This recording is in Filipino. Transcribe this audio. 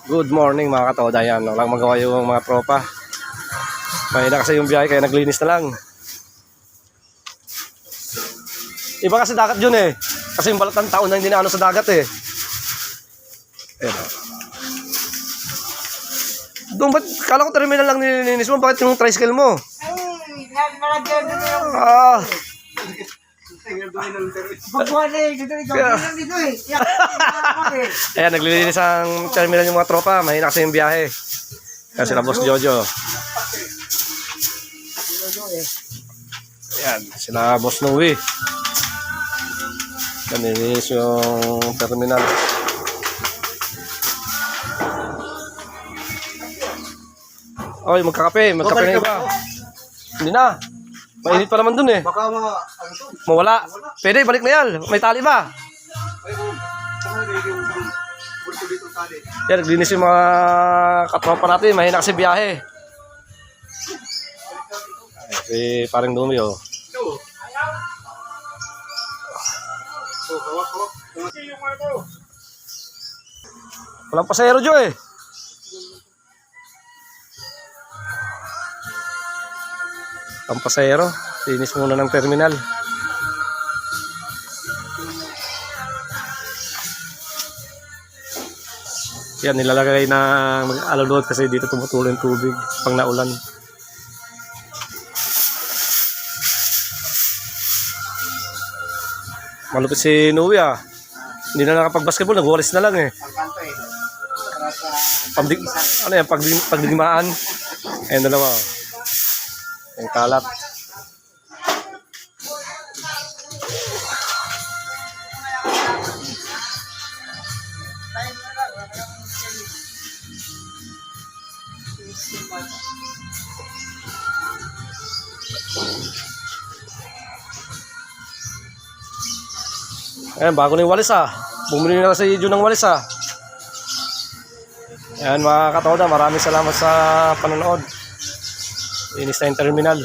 Good morning mga katoda. Yan, walang magawa yung mga tropa. Mahina kasi yung biyahe kaya naglinis na lang. Iba kasi dagat yun eh. Kasi yung balat ng taon na hindi na ano sa dagat eh. Ayan. Doon ba't, kala ko terminal lang nililinis mo, bakit yung tricycle mo? Ah. Ayan, naglilinis ang terminal yung mga tropa. Mahina kasi yung biyahe. Kaya sila Boss Jojo. Ayan, sila Boss Noe. Nalinis yung terminal. Oy, magkakape na iba. Hindi na. Mainit pa naman dun eh. Baka mawala. Pwede, balik na yan. May tali ba? Yan, naglinis yung mga katropa natin. Mahina kasi biyahe. Si parang dumi oh. Walang pasahero Jo eh. Ang pasahero, linis muna ng terminal. Yan, nilalagay na mag-alulot kasi dito tumutulo yung tubig pang naulan. Malupit si Noe ah. Hindi na nakapag-basketball, nag-walis na lang eh. Ano yan, pagdigmaan. Ayan dalawa oh. Yung kalat. Ayan, bago na yung walis ah. Bumili na kasi Jun ng walis ah. Ayan mga katoda, maraming salamat sa panonood. Inis na yung terminal.